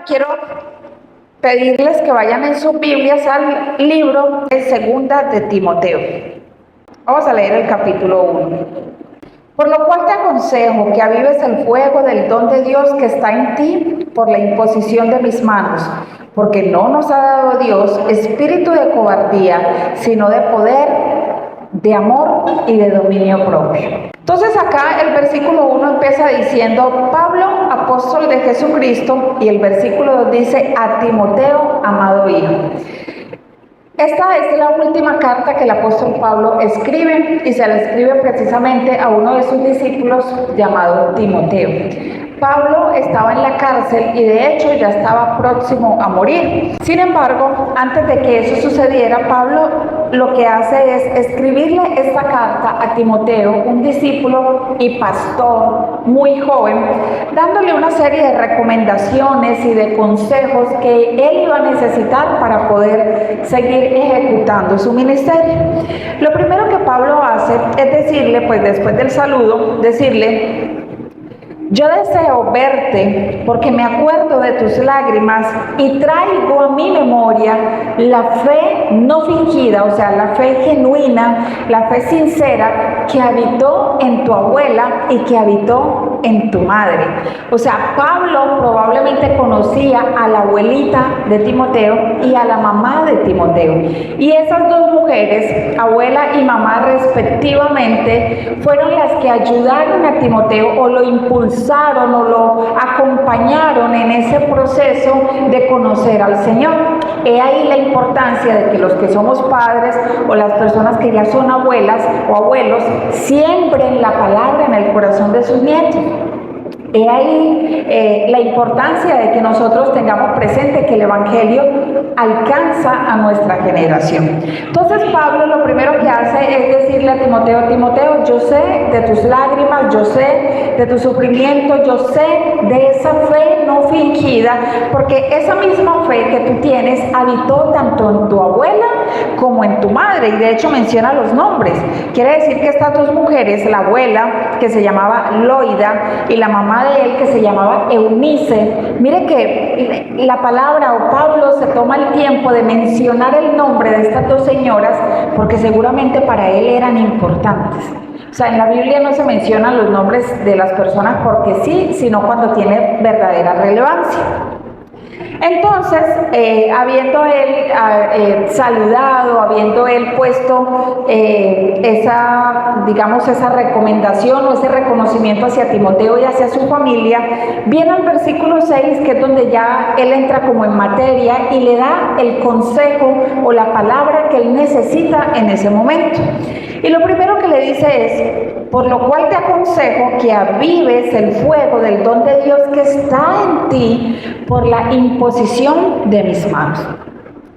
Quiero pedirles que vayan en sus Biblias al libro de Segunda de Timoteo. Vamos a leer el capítulo 1. Por lo cual te aconsejo que avives el fuego del don de Dios que está en ti por la imposición de mis manos, porque no nos ha dado Dios espíritu de cobardía, sino de poder, de amor y de dominio propio. Entonces acá el versículo 1 empieza diciendo: Pablo, apóstol de Jesucristo, y el versículo 2 dice: a Timoteo, amado hijo. Esta es la última carta que el apóstol Pablo escribe, y se la escribe precisamente a uno de sus discípulos llamado Timoteo. Pablo estaba en la cárcel y de hecho ya estaba próximo a morir. Sin embargo, antes de que eso sucediera, Pablo lo que hace es escribirle esta carta a Timoteo, un discípulo y pastor muy joven, dándole una serie de recomendaciones y de consejos que él iba a necesitar para poder seguir ejecutando su ministerio. Lo primero que Pablo hace es decirle, pues después del saludo, decirle: yo deseo verte porque me acuerdo de tus lágrimas y traigo a mi memoria la fe no fingida, o sea, la fe genuina, la fe sincera que habitó en tu abuela y que habitó en tu madre. O sea, Pablo probablemente conocía a la abuelita de Timoteo y a la mamá de Timoteo. Y esas dos mujeres, abuela y mamá respectivamente, fueron las que ayudaron a Timoteo o lo impulsaron o lo acompañaron en ese proceso de conocer al Señor. He ahí la importancia de que los que somos padres o las personas que ya son abuelas o abuelos siembren la palabra en el corazón de sus nietos. He ahí la importancia de que nosotros tengamos presente que el Evangelio alcanza a nuestra generación. Entonces Pablo lo primero que hace es decirle a Timoteo: Timoteo, yo sé de tus lágrimas, yo sé de tu sufrimiento, yo sé de esa fe no fingida, porque esa misma fe que tú tienes habitó tanto en tu abuela como en tu madre, y de hecho menciona los nombres. Quiere decir que estas dos mujeres, la abuela que se llamaba Loida y la mamá de él que se llamaba Eunice, mire que la palabra o Pablo se toma el tiempo de mencionar el nombre de estas dos señoras porque seguramente para él eran importantes. O sea, en la Biblia no se mencionan los nombres de las personas porque sí, sino cuando tiene verdadera relevancia. Entonces, habiendo él saludado, habiendo él puesto esa recomendación o ese reconocimiento hacia Timoteo y hacia su familia, viene el versículo 6, que es donde ya él entra como en materia y le da el consejo o la palabra que él necesita en ese momento. Y lo primero que le dice es: por lo cual te aconsejo que avives el fuego del don de Dios que está en ti por la imposición de mis manos.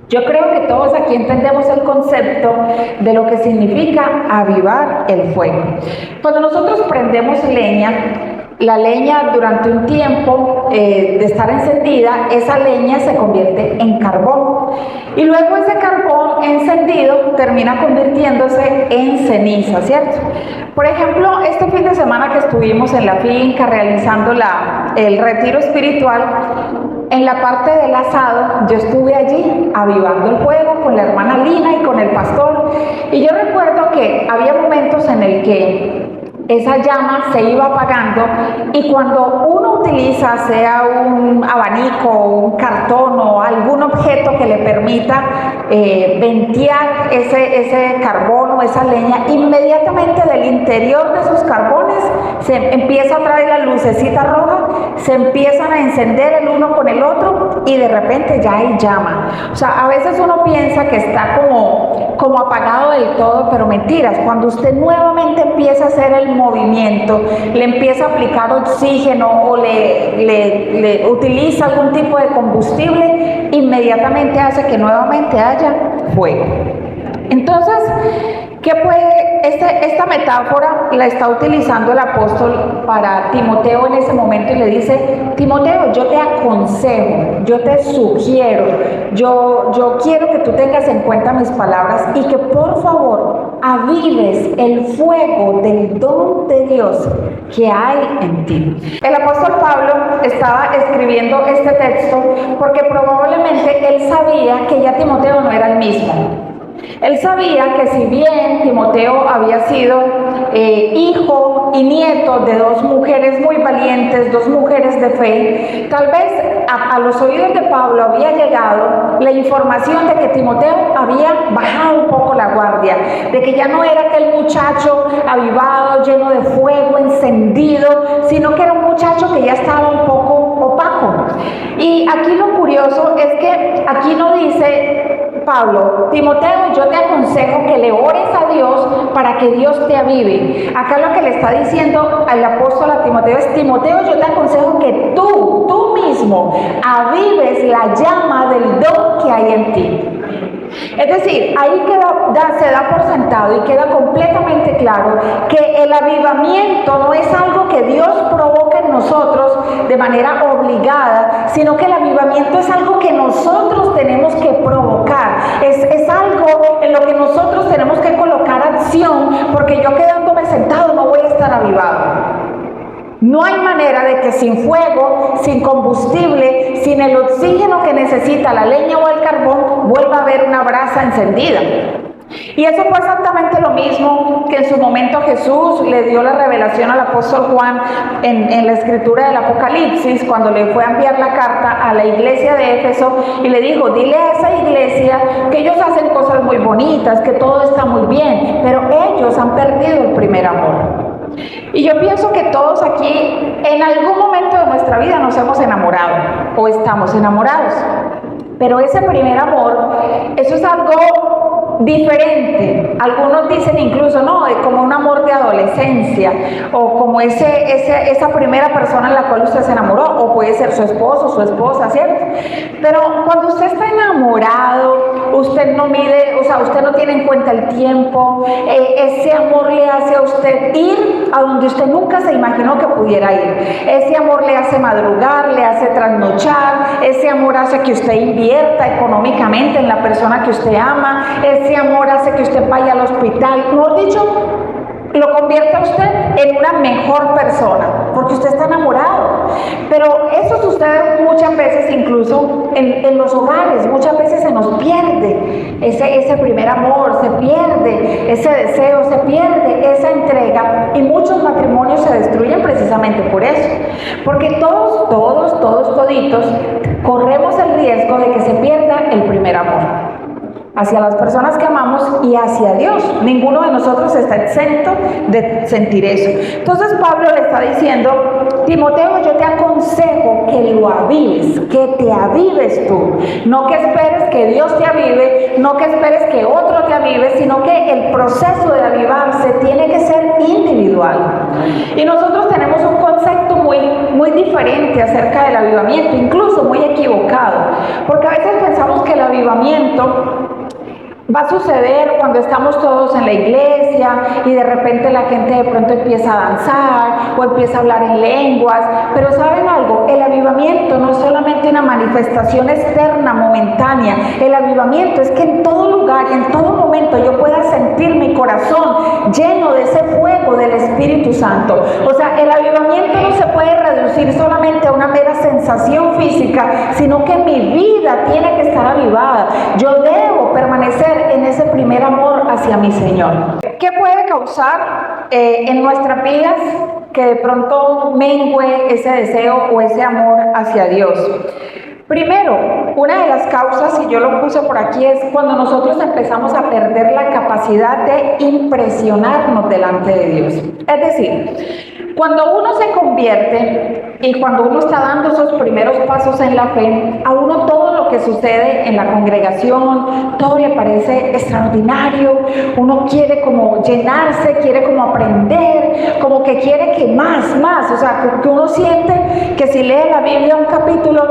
Yo creo que todos aquí entendemos el concepto de lo que significa avivar el fuego. Cuando nosotros prendemos leña, la leña durante un tiempo de estar encendida, esa leña se convierte en carbón. Y luego ese carbón encendido termina convirtiéndose en ceniza, ¿cierto? Por ejemplo, este fin de semana que estuvimos en la finca realizando el retiro espiritual, en la parte del asado, yo estuve allí avivando el fuego con la hermana Lina y con el pastor. Y yo recuerdo que había momentos en el que esa llama se iba apagando, y cuando uno utiliza, sea un abanico, un cartón o algún objeto que le permita ventear ese carbón o esa leña, inmediatamente del interior de esos carbones se empieza a traer la lucecita roja, se empiezan a encender el uno con el otro y de repente ya hay llama. O sea, a veces uno piensa que está como apagado del todo, pero mentiras. Cuando usted nuevamente empieza a hacer el movimiento, le empieza a aplicar oxígeno o le utiliza algún tipo de combustible, inmediatamente hace que nuevamente haya fuego. Entonces, Esta metáfora la está utilizando el apóstol para Timoteo en ese momento y le dice: Timoteo, yo te aconsejo, yo te sugiero, yo quiero que tú tengas en cuenta mis palabras y que por favor avives el fuego del don de Dios que hay en ti. El apóstol Pablo estaba escribiendo este texto porque probablemente él sabía que ya Timoteo no era el mismo. Él sabía que si bien Timoteo había sido hijo y nieto de dos mujeres muy valientes, dos mujeres de fe, tal vez a los oídos de Pablo había llegado la información de que Timoteo había bajado un poco la guardia, de que ya no era aquel muchacho avivado, lleno de fuego, encendido, sino que era un muchacho que ya estaba un poco opaco. Y aquí lo curioso es que aquí no dice Pablo: Timoteo, yo te aconsejo que le ores a Dios para que Dios te avive. Acá lo que le está diciendo al apóstol a Timoteo es: Timoteo, yo te aconsejo que tú mismo avives la llama del don que hay en ti. Es decir, ahí se da por sentado y queda completamente claro que el avivamiento no es algo que Dios provoca en nosotros de manera obligada, sino que el avivamiento es algo que nosotros tenemos que provocar, es algo en lo que nosotros tenemos que colocar acción, porque yo quedándome sentado no voy a estar avivado. No hay manera de que sin fuego, sin combustible, sin el oxígeno que necesita la leña o el carbón, vuelva a haber una brasa encendida. Y eso fue exactamente lo mismo que en su momento Jesús le dio la revelación al apóstol Juan en la escritura del Apocalipsis, cuando le fue a enviar la carta a la iglesia de Éfeso y le dijo: dile a esa iglesia que ellos hacen cosas muy bonitas, que todo está muy bien, pero ellos han perdido el primer amor. Y yo pienso que todos aquí en algún momento de nuestra vida nos hemos enamorado o estamos enamorados, pero ese primer amor, eso es algo diferente. Algunos dicen incluso, no, es como un amor de adolescencia, o como esa primera persona en la cual usted se enamoró, o puede ser su esposo, su esposa, ¿cierto? Pero cuando usted está enamorado, usted no mide, o sea, usted no tiene en cuenta el tiempo, ese amor le hace a usted ir a donde usted nunca se imaginó que pudiera ir. Ese amor le hace madrugar, le hace trasnochar, ese amor hace que usted invierta económicamente en la persona que usted ama, ese amor hace que usted vaya al hospital, mejor dicho, lo convierte a usted en una mejor persona, porque usted está enamorado. Pero eso sucede muchas veces, incluso en los hogares, muchas veces se nos pierde ese primer amor, se pierde ese deseo, se pierde esa entrega, y muchos matrimonios se destruyen precisamente por eso, porque toditos corremos el riesgo de que se pierda el primer amor hacia las personas que amamos y hacia Dios. Ninguno de nosotros está exento de sentir eso. Entonces Pablo le está diciendo: Timoteo, yo te aconsejo que lo avives, que te avives tú. No que esperes que Dios te avive, no que esperes que otro te avive, sino que el proceso de avivarse tiene que ser individual. Y nosotros tenemos un concepto muy diferente acerca del avivamiento, incluso muy equivocado, porque a veces pensamos que el avivamiento va a suceder cuando estamos todos en la iglesia y de repente la gente de pronto empieza a danzar o empieza a hablar en lenguas. Pero ¿saben algo? El avivamiento no es solamente una manifestación externa momentánea. El avivamiento es que en todo lugar y en todo momento yo pueda sentir mi corazón lleno de ese fuego del Espíritu Santo. O sea, el avivamiento no se puede reducir solamente a una mera sensación física, sino que mi vida tiene que estar avivada. Yo debo permanecer en ese primer amor hacia mi Señor. ¿Qué puede causar en nuestras vidas que de pronto mengue ese deseo o ese amor hacia Dios? Primero, una de las causas, y yo lo puse por aquí, es cuando nosotros empezamos a perder la capacidad de impresionarnos delante de Dios. Es decir, cuando uno se convierte y cuando uno está dando esos primeros pasos en la fe, a uno todo lo que sucede en la congregación, todo le parece extraordinario. Uno quiere como llenarse, quiere como aprender, como que quiere que más, o sea, como que uno siente que si lee la Biblia un capítulo,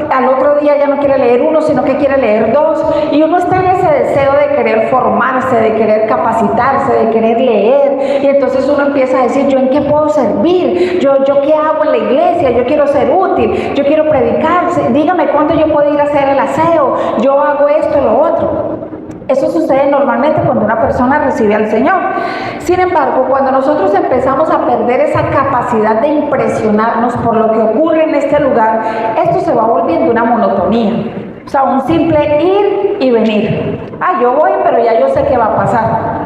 al otro día ya no quiere leer uno, sino que quiere leer dos, y uno está en ese deseo de querer formarse, de querer capacitarse, de querer leer, y entonces uno empieza a decir, ¿yo en qué puedo servir? ¿Yo qué hago en la iglesia? Yo quiero ser útil, yo quiero predicar, dígame cuándo yo puedo ir a hacer el aseo, yo hago esto, lo otro. Eso sucede normalmente cuando una persona recibe al Señor. Sin embargo, cuando nosotros empezamos a perder esa capacidad de impresionarnos por lo que ocurre en este lugar, esto se va volviendo una monotonía. O sea, un simple ir y venir. Yo voy, pero ya yo sé qué va a pasar.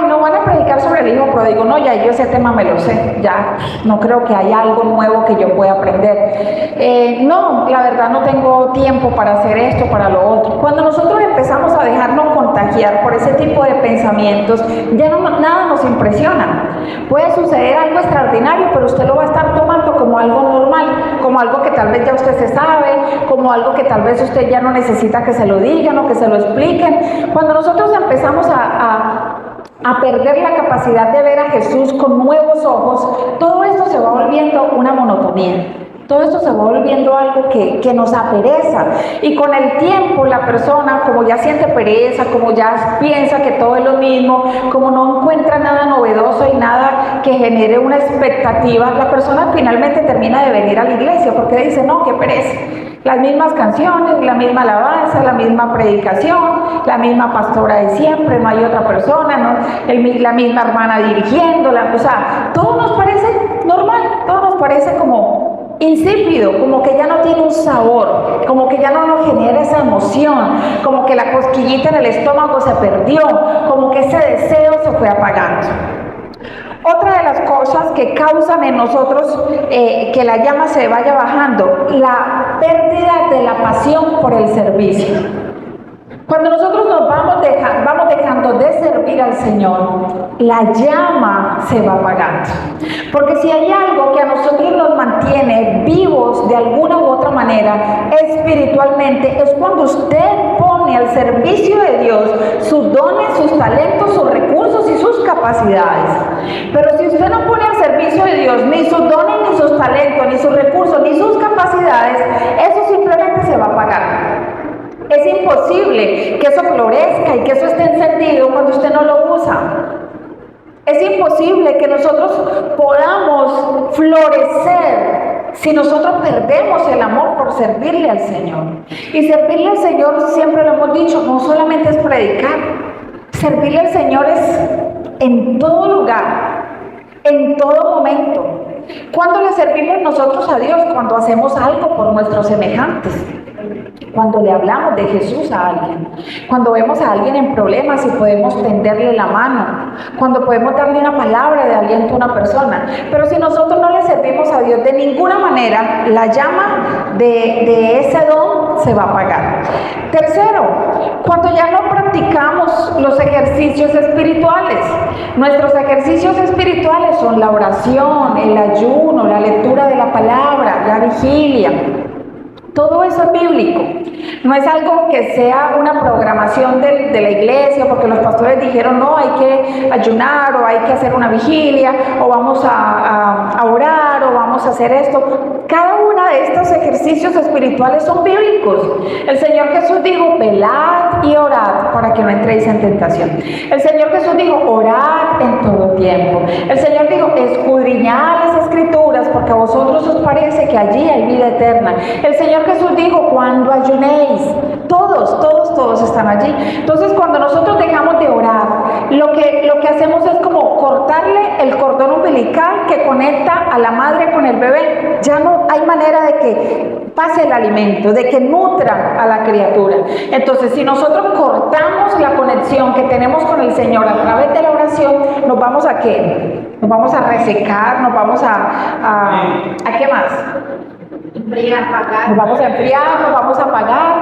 No van a predicar sobre el hijo pródigo. No, ya yo ese tema me lo sé. Ya no creo que haya algo nuevo que yo pueda aprender. No, la verdad no tengo tiempo para hacer esto, para lo otro. Cuando nosotros empezamos a dejarnos contagiar por ese tipo de pensamientos, ya nada nos impresiona. Puede suceder algo extraordinario, pero usted lo va a estar tomando como algo normal, como algo que tal vez ya usted se sabe, como algo que tal vez usted ya no necesita que se lo digan o que se lo expliquen. Cuando nosotros empezamos a perder la capacidad de ver a Jesús con nuevos ojos, todo esto se va volviendo una monotonía. Todo esto se va volviendo algo que nos apereza, y con el tiempo la persona, como ya siente pereza, como ya piensa que todo es lo mismo, como no encuentra nada novedoso y nada que genere una expectativa, la persona finalmente termina de venir a la iglesia porque dice, no, qué pereza. Las mismas canciones, la misma alabanza, la misma predicación, la misma pastora de siempre, no hay otra persona, la misma hermana dirigiéndola, o sea, todo nos parece normal, todo nos parece como insípido, como que ya no tiene un sabor, como que ya no nos genera esa emoción, como que la cosquillita en el estómago se perdió, como que ese deseo se fue apagando. Otra de las cosas que causan en nosotros que la llama se vaya bajando, la pérdida de la pasión por el servicio. Cuando nosotros nos vamos dejando de servir al Señor, la llama se va apagando. Porque si hay algo que a nosotros nos mantiene vivos de alguna u otra manera espiritualmente, es cuando usted pone al servicio de Dios sus dones, sus talentos, sus recursos y sus capacidades. Pero si usted no pone al servicio de Dios ni sus dones, ni sus talentos, ni sus recursos, ni sus capacidades, eso simplemente se va a apagar. Es imposible que eso florezca y que eso esté encendido cuando usted no lo usa. Es imposible que nosotros podamos florecer si nosotros perdemos el amor por servirle al Señor. Y servirle al Señor, siempre lo hemos dicho, no solamente es predicar. Servirle al Señor es en todo lugar, en todo momento. ¿Cuándo le servimos nosotros a Dios? Cuando hacemos algo por nuestros semejantes. Cuando le hablamos de Jesús a alguien, cuando vemos a alguien en problemas y podemos tenderle la mano, cuando podemos darle una palabra de aliento a una persona. Pero si nosotros no le servimos a Dios de ninguna manera, la llama de ese don se va a apagar. Tercero, cuando ya no practicamos los ejercicios espirituales. Nuestros ejercicios espirituales son la oración, el ayuno, la lectura de la palabra, la vigilia. Todo eso es bíblico. No es algo que sea una programación de la iglesia, porque los pastores dijeron, no, hay que ayunar, o hay que hacer una vigilia, o vamos a orar, o vamos a hacer esto. Cada uno de estos ejercicios espirituales son bíblicos. El Señor Jesús dijo, velad y orad para que no entréis en tentación. El Señor Jesús dijo, orad en todo tiempo. El Señor dijo, escudriñad las escrituras, porque a vosotros os parece que allí hay vida eterna. El Señor Jesús dijo, cuando ayunéis, todos están allí. Entonces, cuando nosotros dejamos de orar, lo que hacemos es como cortarle el cordón umbilical que conecta a la madre con el bebé. Ya no hay manera de que pase el alimento, de que nutra a la criatura. Entonces, si nosotros cortamos la conexión que tenemos con el Señor a través de la oración, ¿nos vamos a qué? Nos vamos a resecar, nos vamos ¿a qué más? Nos vamos a enfriar, nos vamos a apagar,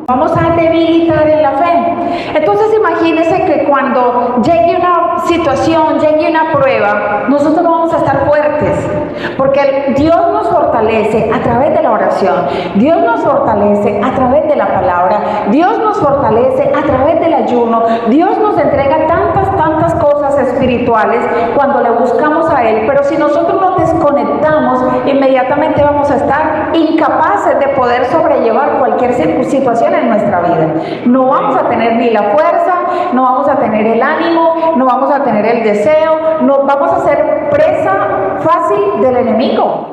vamos a debilitar en la fe. Entonces imagínense que cuando llegue una situación, llegue una prueba, nosotros no vamos a estar fuertes, porque Dios nos fortalece a través de la oración, Dios nos fortalece a través de la palabra, Dios nos fortalece a través del ayuno, Dios nos entrega tantas cosas espirituales cuando le buscamos a Él, si nosotros nos desconectamos, inmediatamente vamos a estar incapaces de poder sobrellevar cualquier situación en nuestra vida. No vamos a tener ni la fuerza, no vamos a tener el ánimo, no vamos a tener el deseo, no vamos a ser presa fácil del enemigo.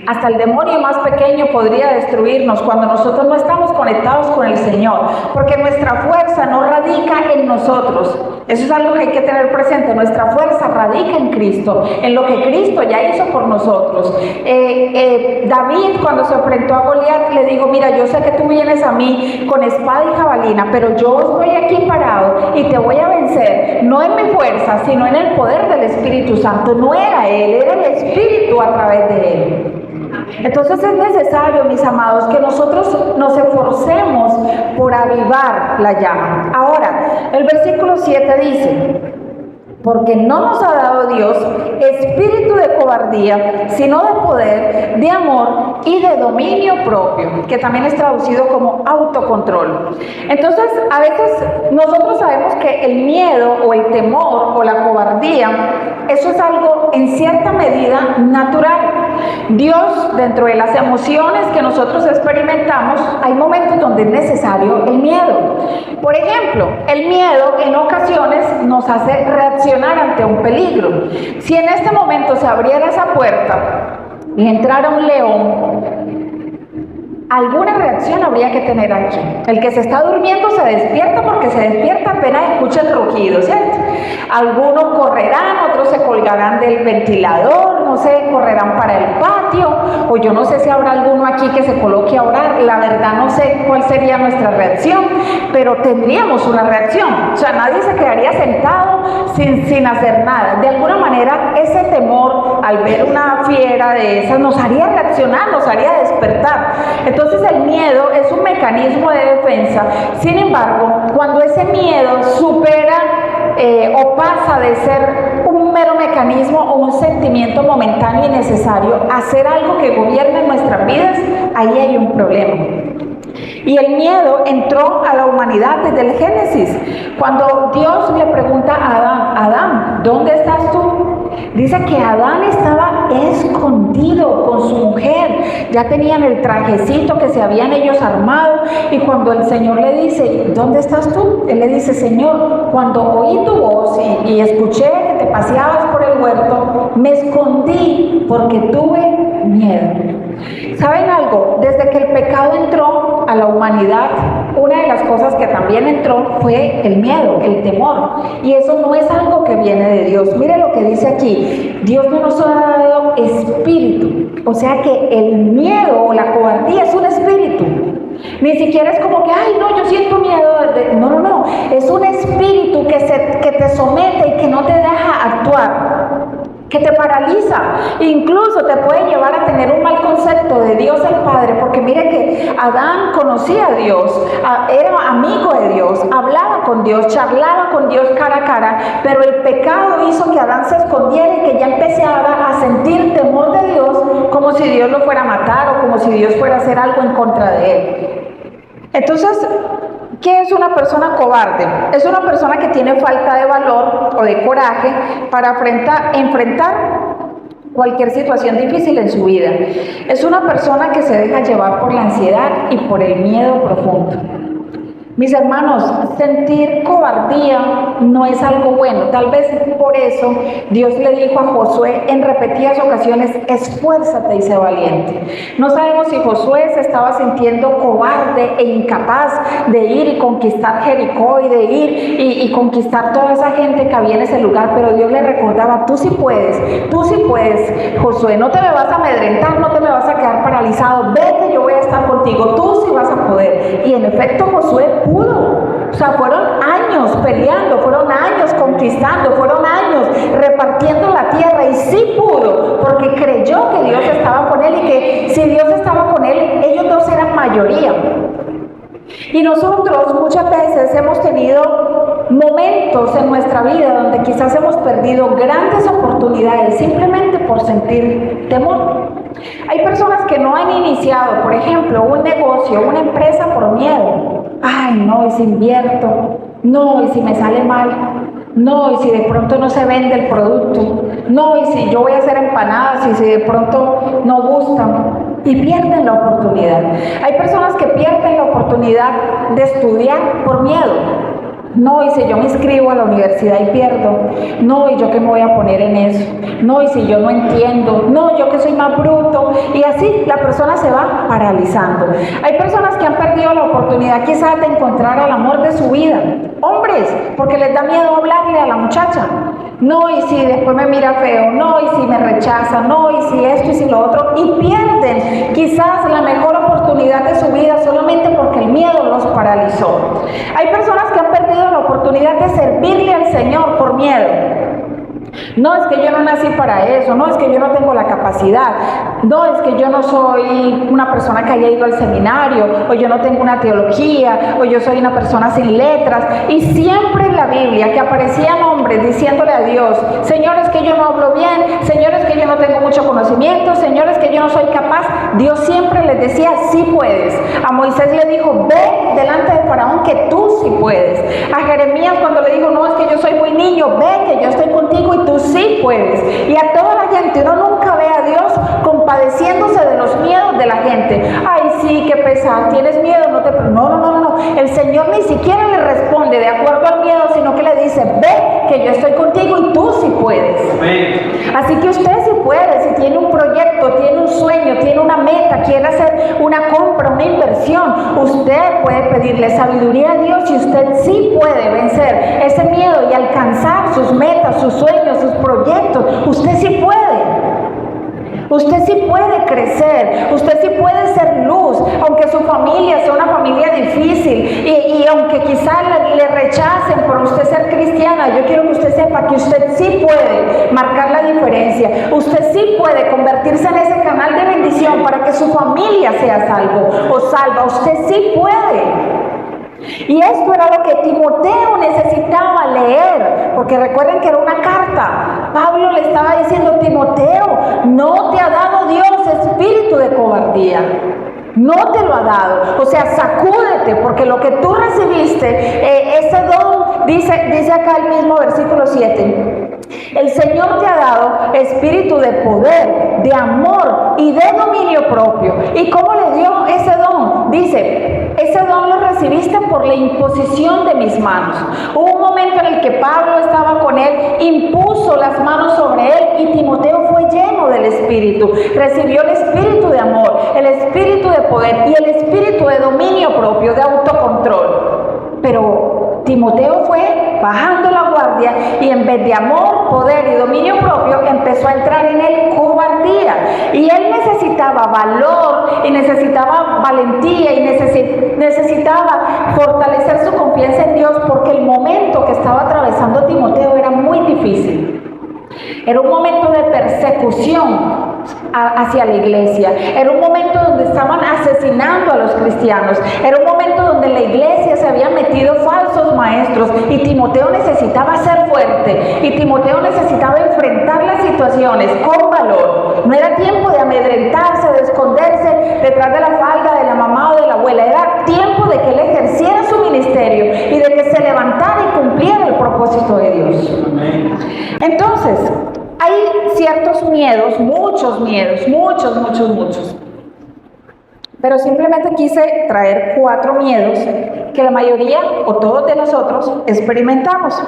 Hasta el demonio más pequeño podría destruirnos cuando nosotros no estamos conectados con el Señor, porque nuestra fuerza no radica en nosotros. Eso es algo que hay que tener presente. Nuestra fuerza radica en Cristo, en lo que Cristo ya hizo por nosotros. David, cuando se enfrentó a Goliat, le dijo: mira, yo sé que tú vienes a mí con espada y jabalina, pero yo estoy aquí parado y te voy a vencer, no en mi fuerza, sino en el poder del Espíritu Santo. No era él, era el Espíritu a través de él. Entonces es necesario, mis amados, que nosotros nos esforcemos por avivar la llama. Ahora, el versículo 7 dice: porque no nos ha dado Dios espíritu de cobardía, sino de poder, de amor y de dominio propio, que también es traducido como autocontrol. Entonces, a veces nosotros sabemos que el miedo o el temor o la cobardía, eso es algo en cierta medida natural. Dios, dentro de las emociones que nosotros experimentamos, hay momentos donde es necesario el miedo. Por ejemplo, el miedo en ocasiones nos hace reaccionar ante un peligro. Si en este momento se abriera esa puerta y entrara un león, alguna reacción habría que tener aquí. El que se está durmiendo se despierta, porque se despierta apenas escucha el rugido, ¿cierto? Algunos correrán, otros se colgarán del ventilador, no sé, correrán para el patio, o yo no sé si habrá alguno aquí que se coloque a orar. La verdad no sé cuál sería nuestra reacción, pero tendríamos una reacción. O sea, nadie se quedaría sentado sin hacer nada. De alguna manera, ese temor al ver una fiera de esas nos haría reaccionar, nos haría despertar. Entonces el miedo es un mecanismo de defensa. Sin embargo, cuando ese miedo supera o pasa de ser un mero mecanismo o un sentimiento momentáneo y necesario a hacer algo que gobierne nuestras vidas, ahí hay un problema. Y el miedo entró a la humanidad desde el Génesis. Cuando Dios le pregunta a Adán: Adán, ¿dónde estás tú? Dice que Adán estaba escondido con su mujer. Ya tenían el trajecito que se habían ellos armado. Y cuando el Señor le dice: ¿dónde estás tú? Él le dice: Señor, cuando oí tu voz y escuché que te paseabas por el huerto, me escondí porque tuve miedo. ¿Saben algo? Desde que el pecado entró a la humanidad, una de las cosas que también entró fue el miedo, el temor. Y eso no es algo que viene de Dios. Mire lo que dice aquí: Dios no nos ha dado espíritu. O sea que el miedo o la cobardía es un espíritu. Ni siquiera es como que: ay, no, yo siento miedo. No. Es un espíritu que te somete y que no te deja actuar, que te paraliza, incluso te puede llevar a tener un mal concepto de Dios el Padre, porque mire que Adán conocía a Dios, era amigo de Dios, hablaba con Dios, charlaba con Dios cara a cara, pero el pecado hizo que Adán se escondiera y que ya empezara a sentir temor de Dios, como si Dios lo fuera a matar o como si Dios fuera a hacer algo en contra de él. Entonces, ¿qué es una persona cobarde? Es una persona que tiene falta de valor o de coraje para enfrentar cualquier situación difícil en su vida. Es una persona que se deja llevar por la ansiedad y por el miedo profundo. Mis hermanos, sentir cobardía no es algo bueno. Tal vez por eso Dios le dijo a Josué en repetidas ocasiones: esfuérzate y sé valiente. No sabemos si Josué se estaba sintiendo cobarde e incapaz de ir y conquistar Jericó y de ir y conquistar toda esa gente que había en ese lugar, pero Dios le recordaba: tú sí puedes, Josué, no te me vas a amedrentar, no te me vas a quedar paralizado, vete, yo voy a estar contigo, tú sí vas a poder. Y en efecto Josué pudo. O sea, fueron años peleando, fueron años conquistando, fueron años repartiendo la tierra, y sí pudo, porque creyó que Dios estaba con él y que si Dios estaba con él, ellos dos eran mayoría. Y nosotros muchas veces hemos tenido momentos en nuestra vida donde quizás hemos perdido grandes oportunidades simplemente por sentir temor. Hay personas que no han iniciado, por ejemplo, un negocio, una empresa por miedo. Ay, no, y si invierto, no, y si me sale mal, No, y si de pronto no se vende el producto. No, y si yo voy a hacer empanadas y si de pronto no gustan. Y pierden la oportunidad. Hay personas que pierden la oportunidad de estudiar por miedo. No, y si yo me inscribo a la universidad y pierdo. No, y yo qué me voy a poner en eso. No, y si yo no entiendo. No, yo que soy más bruto. Y así la persona se va paralizando. Hay personas que han perdido la oportunidad quizás de encontrar el amor de su vida. Hombres, porque les da miedo hablarle a la muchacha. No, y si después me mira feo. No, y si me rechaza. No, y si esto y si lo otro. Y pierden quizás la mejor oportunidad de su vida solamente porque el miedo los paralizó. Hay personas que han perdido la oportunidad de servirle al Señor por miedo. No, es que yo no nací para eso, no, es que yo no tengo la capacidad, no, es que yo no soy una persona que haya ido al seminario, o yo no tengo una teología, o yo soy una persona sin letras. Y siempre en la Biblia que aparecían hombres diciéndole a Dios: Señor, es que yo no hablo bien, Señor, es que yo no tengo mucho conocimiento, Señor, es que yo no soy capaz. Dios siempre les decía: sí puedes. A Moisés le dijo: ve delante de Faraón que tú sí puedes. A Jeremías cuando le dijo: no, es que yo soy muy niño, ve que yo estoy contigo y tú sí puedes. Y a toda la gente, uno nunca ve a Dios compadeciéndose de los miedos de la gente. Ay, sí, qué pesado, tienes miedo, no te... No. El Señor ni siquiera le responde de acuerdo al miedo, sino que le dice: ve que yo estoy contigo y tú sí puedes. Así que usted sí puede. Si tiene un proyecto, tiene un sueño, tiene una meta, quiere hacer una compra, una inversión, usted puede pedirle sabiduría a Dios y usted sí puede vencer ese miedo y alcanzar sus metas, sus sueños, sus proyectos. Usted sí puede. Usted sí puede crecer, usted sí puede ser luz, aunque su familia sea una familia difícil y aunque quizás le rechacen por usted ser cristiana. Yo quiero que usted sepa que usted sí puede marcar la diferencia. Usted sí puede convertirse en ese canal de bendición para que su familia sea salvo o salva. Usted sí puede. Y esto era lo que Timoteo necesitaba leer, porque recuerden que era una carta. Pablo le estaba diciendo: Timoteo, no te ha dado Dios espíritu de cobardía. No te lo ha dado. O sea, sacúdete, porque lo que tú recibiste, ese don, dice acá el mismo versículo 7. El Señor te ha dado espíritu de poder, de amor y de dominio propio. ¿Y cómo le dio ese don? Dice: ese don lo recibiste por la imposición de mis manos. Hubo un momento en el que Pablo estaba con él, impuso las manos sobre él y Timoteo fue lleno del Espíritu. Recibió el espíritu de amor, el espíritu de poder y el espíritu de dominio propio, de autocontrol. Pero Timoteo fue bajando la guardia y en vez de amor, poder y dominio propio, empezó a entrar en él cobardía. Y él necesitaba valor y necesitaba valentía y necesitaba fortalecer su confianza en Dios, porque el momento que estaba atravesando Timoteo era muy difícil. Era un momento de persecución hacia la iglesia. Era un momento donde estaban asesinando a los cristianos. Era un momento donde en la iglesia se habían metido falsos maestros y Timoteo necesitaba ser fuerte y Timoteo necesitaba enfrentar las situaciones con valor. No era tiempo de amedrentarse, de esconderse detrás de la falda de la mamá o de la abuela. Era tiempo de que él ejerciera su ministerio y de que se levantara y cumpliera el propósito de Dios. Entonces, hay ciertos miedos, muchos miedos, muchos. Pero simplemente quise traer 4 miedos que la mayoría o todos de nosotros experimentamos.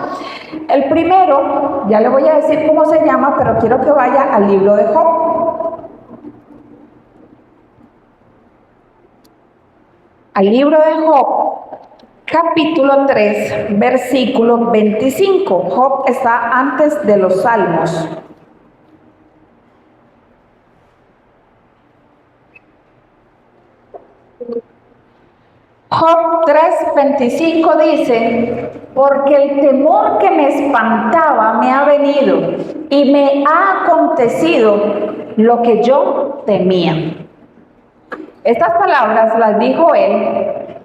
El primero, ya le voy a decir cómo se llama, pero quiero que vaya al libro de Job. Al libro de Job, capítulo 3, versículo 25. Job está antes de los Salmos. Job 3:25 dice: porque el temor que me espantaba me ha venido y me ha acontecido lo que yo temía. Estas palabras las dijo él,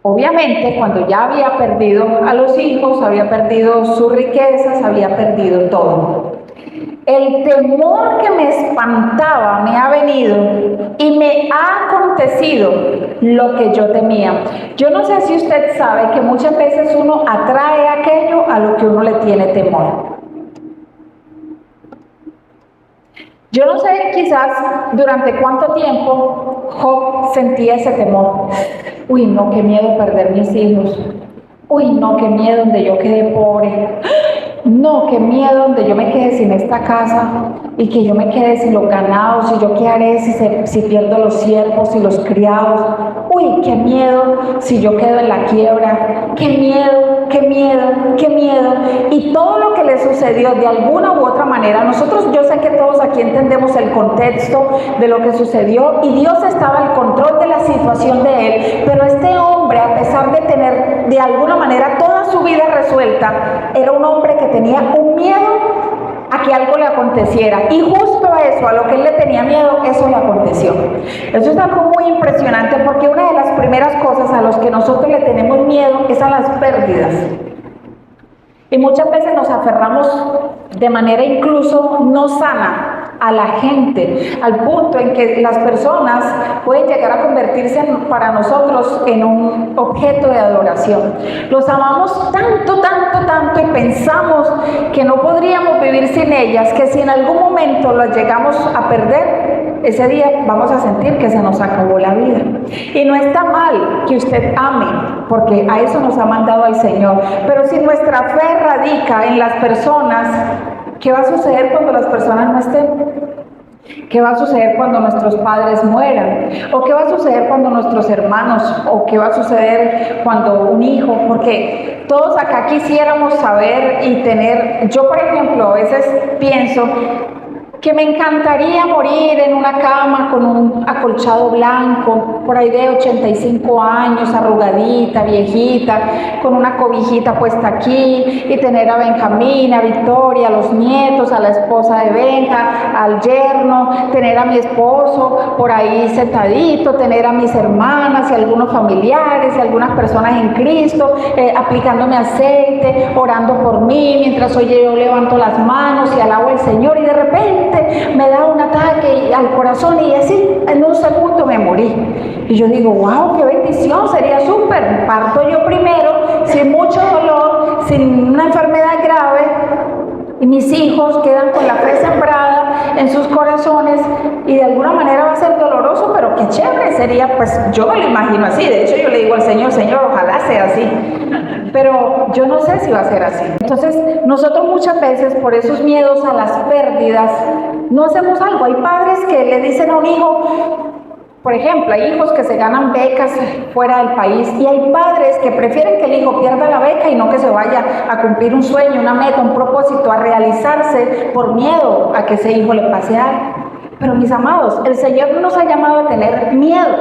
obviamente, cuando ya había perdido a los hijos, había perdido sus riquezas, había perdido todo. El temor que me espantaba me ha venido y me ha acontecido lo que yo temía. Yo no sé si usted sabe que muchas veces uno atrae aquello a lo que uno le tiene temor. Yo no sé quizás durante cuánto tiempo Job sentía ese temor. Uy, no, qué miedo perder mis hijos. Uy, no, qué miedo donde yo quede pobre. No, qué miedo donde yo me quede sin esta casa y que yo me quede sin los ganados y yo qué haré si pierdo los siervos y los criados. Uy, qué miedo si yo quedo en la quiebra. Qué miedo, qué miedo, qué miedo. Y todo lo que le sucedió de alguna u otra manera, yo sé que todos aquí entendemos el contexto de lo que sucedió y Dios estaba al control de la situación de él, pero este hombre, a pesar de tener de alguna manera toda su vida resuelta, era un hombre que tenía un miedo a que algo le aconteciera, y justo a eso, a lo que él le tenía miedo, eso le aconteció. Eso es algo muy impresionante, porque una de las primeras cosas a las que nosotros le tenemos miedo es a las pérdidas. Y muchas veces nos aferramos de manera incluso no sana a la gente, al punto en que las personas pueden llegar a convertirse para nosotros en un objeto de adoración. Los amamos tanto, tanto, tanto y pensamos que no podríamos vivir sin ellas, que si en algún momento las llegamos a perder, ese día vamos a sentir que se nos acabó la vida. Y no está mal que usted ame, porque a eso nos ha mandado el Señor. Pero si nuestra fe radica en las personas, ¿qué va a suceder cuando las personas no estén? ¿Qué va a suceder cuando nuestros padres mueran? ¿O qué va a suceder cuando nuestros hermanos? ¿O qué va a suceder cuando un hijo? Porque todos acá quisiéramos saber y tener. Yo, por ejemplo, a veces pienso que me encantaría morir en una cama con un acolchado blanco, por ahí de 85 años, arrugadita, viejita, con una cobijita puesta aquí, y tener a Benjamín, a Victoria, a los nietos, a la esposa de Benja, al yerno, tener a mi esposo por ahí sentadito, tener a mis hermanas y algunos familiares y algunas personas en Cristo, aplicándome aceite, orando por mí, mientras yo levanto las manos y alabo al Señor, y de repente me da un ataque al corazón y así en un segundo me morí. Y yo digo, wow, qué bendición, sería súper, parto yo primero, sin mucho dolor, sin una enfermedad grave, y mis hijos quedan con la fe sembrada en sus corazones, y de alguna manera va a ser doloroso, pero qué chévere sería. Pues yo me lo imagino así. De hecho, yo le digo al Señor, Señor, ojalá sea así, pero yo no sé si va a ser así. Entonces, nosotros muchas veces, por esos miedos a las pérdidas, no hacemos algo. Hay padres que le dicen a un hijo, por ejemplo, hay hijos que se ganan becas fuera del país, y hay padres que prefieren que el hijo pierda la beca y no que se vaya a cumplir un sueño, una meta, un propósito, a realizarse, por miedo a que ese hijo le pase algo. Pero mis amados, el Señor no nos ha llamado a tener miedo.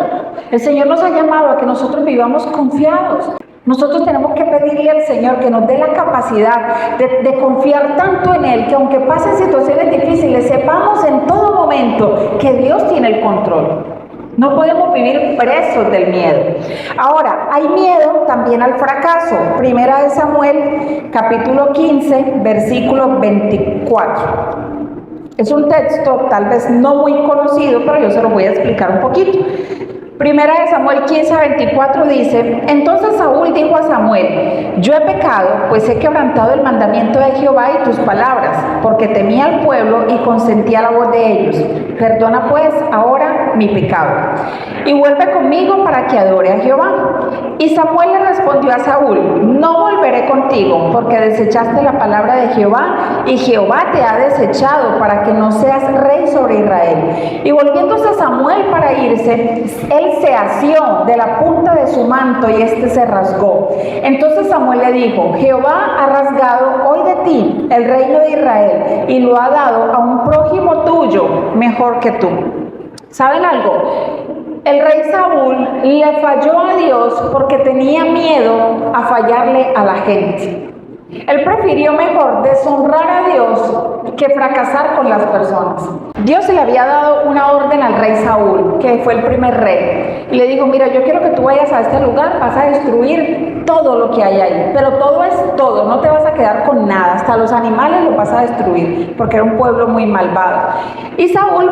El Señor nos ha llamado a que nosotros vivamos confiados. Nosotros tenemos que pedirle al Señor que nos dé la capacidad de confiar tanto en Él, que aunque pasen situaciones difíciles, sepamos en todo momento que Dios tiene el control. No podemos vivir presos del miedo. Ahora, hay miedo también al fracaso. Primera de Samuel, capítulo 15, versículo 24. Es un texto tal vez no muy conocido, pero yo se lo voy a explicar un poquito. Primera de Samuel 15, 24 dice: Entonces Saúl dijo a Samuel: Yo he pecado, pues he quebrantado el mandamiento de Jehová y tus palabras, porque temía al pueblo y consentía la voz de ellos. Perdona pues ahora mi pecado, y vuelve conmigo para que adore a Jehová. Y Samuel le respondió a Saúl: No volveré contigo, porque desechaste la palabra de Jehová, y Jehová te ha desechado para que no seas rey sobre Israel. Y volviéndose Samuel para irse, él se asió de la punta de su manto y este se rasgó. Entonces Samuel le dijo: Jehová ha rasgado hoy de ti el reino de Israel y lo ha dado a un prójimo tuyo mejor que tú. ¿Saben algo? El rey Saúl le falló a Dios porque tenía miedo a fallarle a la gente. Él prefirió mejor deshonrar a Dios que fracasar con las personas. Dios le había dado una orden al rey Saúl, que fue el primer rey, y le dijo: mira, yo quiero que tú vayas a este lugar, vas a destruir todo lo que hay ahí, pero todo es todo, no te vas a quedar con nada, hasta los animales los vas a destruir, porque era un pueblo muy malvado. Y Saúl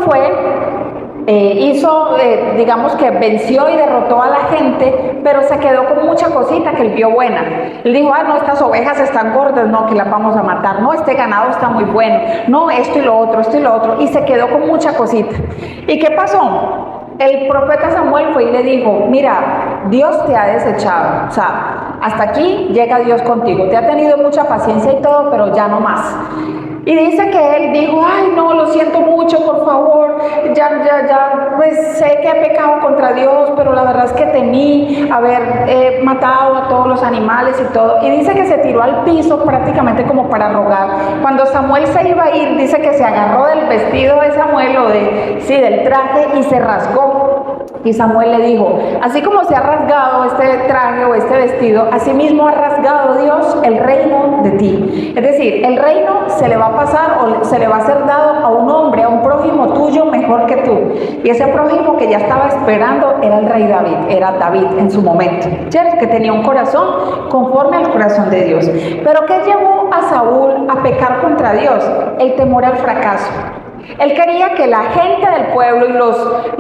digamos que venció y derrotó a la gente, pero se quedó con mucha cosita que él vio buena. Él dijo, no, estas ovejas están gordas, no, que las vamos a matar, no, este ganado está muy bueno, no, esto y lo otro, y se quedó con mucha cosita. ¿Y qué pasó? El profeta Samuel fue y le dijo, mira, Dios te ha desechado, o sea, hasta aquí llega Dios contigo, te ha tenido mucha paciencia y todo, pero ya no más. Y dice que él dijo, ay no, lo siento mucho, por favor, pues sé que he pecado contra Dios, pero la verdad es que temí haber matado a todos los animales y todo. Y dice que se tiró al piso prácticamente como para rogar. Cuando Samuel se iba a ir, dice que se agarró del vestido de Samuel del traje y se rasgó. Y Samuel le dijo, así como se ha rasgado este traje o este vestido, así mismo ha rasgado Dios el reino de ti. Es decir, el reino se le va a pasar o se le va a ser dado a un hombre, a un prójimo tuyo mejor que tú. Y ese prójimo que ya estaba esperando era el rey David, era David en su momento, ¿cierto? Que tenía un corazón conforme al corazón de Dios. Pero ¿qué llevó a Saúl a pecar contra Dios? El temor al fracaso. Él quería que la gente del pueblo y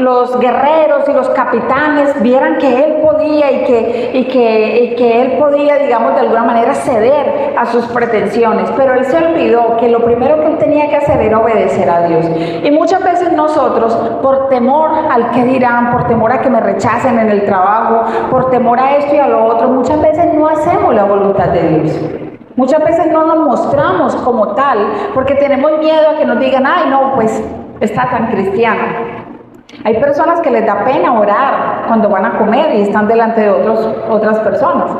los guerreros y los capitanes vieran que él podía y que él podía, digamos, de alguna manera ceder a sus pretensiones. Pero él se olvidó que lo primero que él tenía que hacer era obedecer a Dios. Y muchas veces nosotros, por temor al que dirán, por temor a que me rechacen en el trabajo, por temor a esto y a lo otro, muchas veces no hacemos la voluntad de Dios. Muchas veces no nos mostramos como tal porque tenemos miedo a que nos digan, ay no, pues está tan cristiano. Hay personas que les da pena orar cuando van a comer y están delante de otras personas.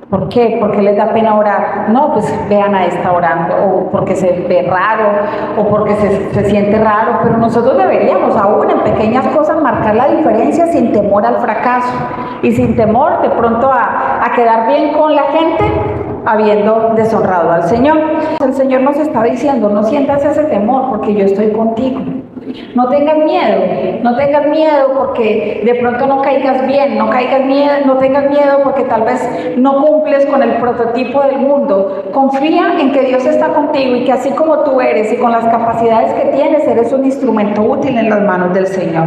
¿Por qué? ¿Por qué les da pena orar? No, pues vean a esta orando, o porque se ve raro, o porque se siente raro, pero nosotros deberíamos aún en pequeñas cosas marcar la diferencia sin temor al fracaso y sin temor de pronto a quedar bien con la gente habiendo deshonrado al Señor. El Señor nos está diciendo, no sientas ese temor porque yo estoy contigo. No tengas miedo porque de pronto no caigas bien, no tengas miedo porque tal vez no cumples con el prototipo del mundo. Confía en que Dios está contigo y que así como tú eres y con las capacidades que tienes, eres un instrumento útil en las manos del Señor.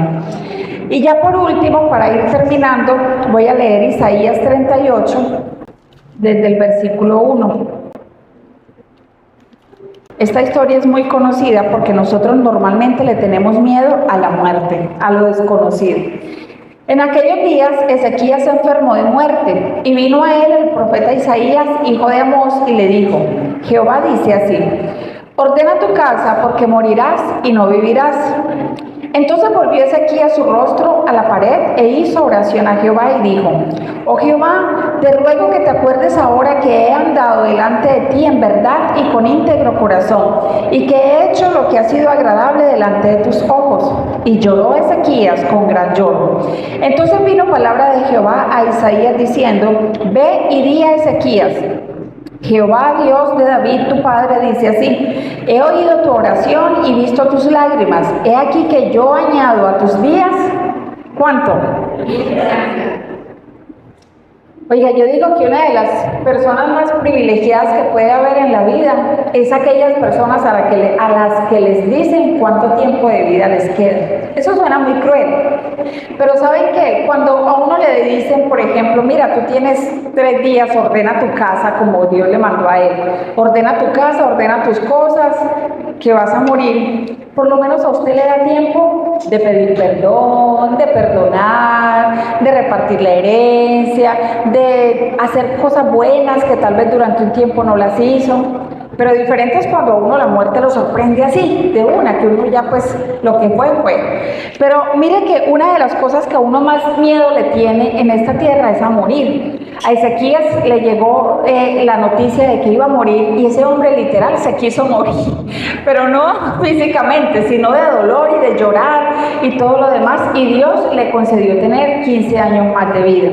Y ya por último, para ir terminando, voy a leer Isaías 38, desde el versículo 1. Esta historia es muy conocida porque nosotros normalmente le tenemos miedo a la muerte, a lo desconocido. En aquellos días Ezequías se enfermó de muerte y vino a él el profeta Isaías, hijo de Amós, y le dijo, Jehová dice así, ordena tu casa porque morirás y no vivirás. Entonces volvió Ezequías su rostro a la pared e hizo oración a Jehová y dijo, oh Jehová, te ruego que te acuerdes ahora que he andado delante de ti en verdad y con íntegro corazón, y que he hecho lo que ha sido agradable delante de tus ojos. Y lloró Ezequías con gran lloro. Entonces vino palabra de Jehová a Isaías diciendo, ve y di a Ezequías, Jehová Dios de David tu padre dice así, he oído tu oración y visto tus lágrimas, he aquí que yo añado a tus días, ¿cuánto? Oiga, yo digo que una de las personas más privilegiadas que puede haber en la vida es aquellas personas a las que les dicen cuánto tiempo de vida les queda. Eso suena muy cruel, pero ¿saben qué? Cuando a uno le dicen, por ejemplo, mira, tú tienes 3 días, ordena tu casa como Dios le mandó a él, ordena tu casa, ordena tus cosas, que vas a morir, por lo menos a usted le da tiempo de pedir perdón, de perdonar, de repartir la herencia, de hacer cosas buenas que tal vez durante un tiempo no las hizo. Pero diferente es cuando a uno la muerte lo sorprende así, de una, que uno ya pues lo que fue. Pero mire que una de las cosas que a uno más miedo le tiene en esta tierra es a morir. A Ezequías le llegó la noticia de que iba a morir y ese hombre literal se quiso morir, pero no físicamente, sino de dolor y de llorar y todo lo demás, y Dios le concedió tener 15 años más de vida.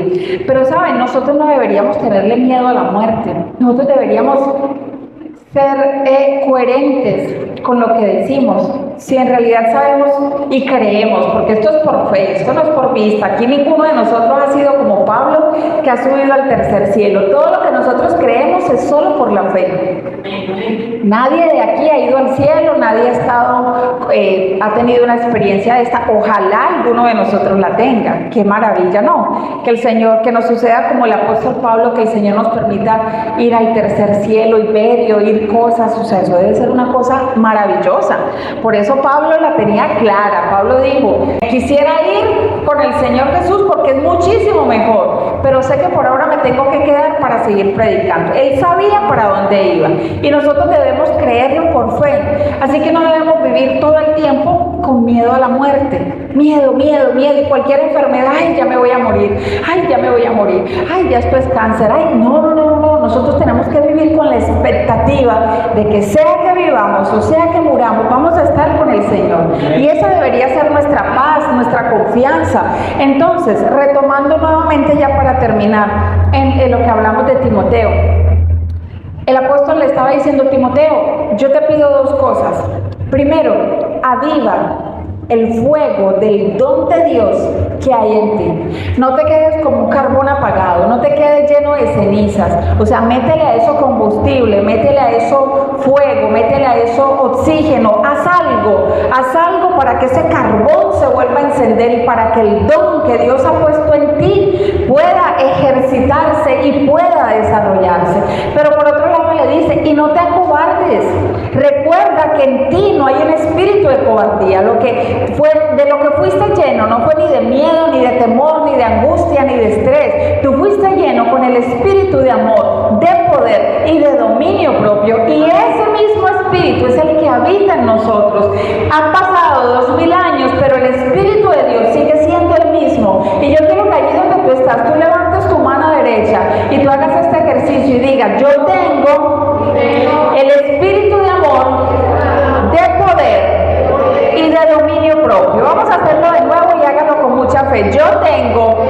Pero saben, nosotros no deberíamos tenerle miedo a la muerte, nosotros deberíamos ser coherentes con lo que decimos, si en realidad sabemos y creemos, porque esto es por fe, esto no es por vista. Aquí ninguno de nosotros ha sido como Pablo, que ha subido al tercer cielo. Todo lo que nosotros creemos es solo por la fe. Nadie de aquí ha ido al cielo, nadie ha tenido una experiencia de esta. Ojalá alguno de nosotros la tenga. Qué maravilla, ¿no? Que el Señor, que nos suceda como el apóstol Pablo, que el Señor nos permita ir al tercer cielo y ver y oír cosas. O sea, eso debe ser una cosa maravillosa. Por eso Pablo la tenía clara. Pablo dijo, quisiera ir con el Señor Jesús porque es muchísimo mejor, pero sé que por ahora me tengo que quedar para seguir predicando. Él sabía para dónde iba y nosotros debemos creerlo por fe. Así que no debemos vivir todo el tiempo con miedo a la muerte. Miedo, miedo, miedo. Y cualquier enfermedad, ay, ya me voy a morir. Ay, ya me voy a morir. Ay, ya esto es cáncer. Ay, no, no, no, no. Nosotros tenemos que vivir con la expectativa de que sea que vivamos o sea que muramos, vamos a estar con el Señor. Y esa debería ser nuestra paz, nuestra confianza. Entonces, retomando nuevamente ya para terminar en lo que hablamos de Timoteo. El apóstol le estaba diciendo, Timoteo, yo te pido dos cosas. Primero, aviva el fuego del don de Dios que hay en ti. No te quedes como un carbón apagado, no te quedes lleno de cenizas. O sea, métele a eso combustible, métele a eso fuego, métele a eso oxígeno. Haz algo para que ese carbón se vuelva a encender y para que el don que Dios ha puesto en ti pueda ejercitarse y pueda desarrollarse. Pero por otro lado le dice, y no te acobardes. Recuerda que en ti no hay un espíritu de cobardía. De lo que fuiste lleno no fue ni de miedo, ni de temor, ni de angustia, ni de estrés. Tú fuiste lleno con el espíritu de amor, de poder y de dominio propio. Y ese mismo espíritu es el que habita en nosotros. Han pasado 2000 años, pero el espíritu de Dios sigue siendo el mismo. Y yo quiero que allí donde tú estás, tú levantes tu mano derecha y tú hagas este ejercicio y digas, yo tengo el espíritu de amor, de poder y de dominio propio. Vamos a hacerlo de nuevo y háganlo con mucha fe. Yo tengo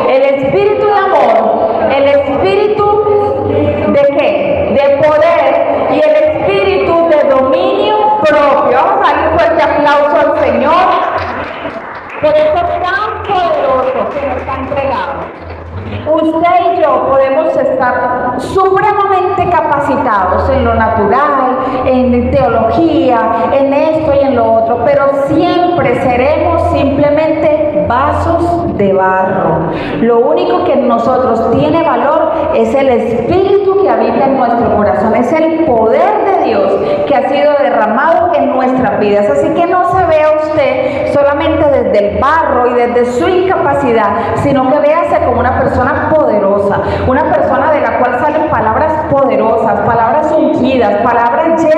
el espíritu de amor, el espíritu de ¿qué? De poder y el espíritu de dominio propio. Vamos a darle un fuerte aplauso al Señor por esto tan poderoso que nos ha entregado. Usted y yo podemos estar supremamente capacitados en lo natural, en teología, en esto y en lo otro, pero siempre seremos simplemente vasos de barro. Lo único que en nosotros tiene valor es el espíritu que habita en nuestro corazón, es el poder de Dios que ha sido derramado en nuestras vidas. Así que no se vea usted solamente desde el barro y desde su incapacidad, sino que véase como una persona poderosa, una persona de la cual salen palabras poderosas, palabras ungidas, palabras llenas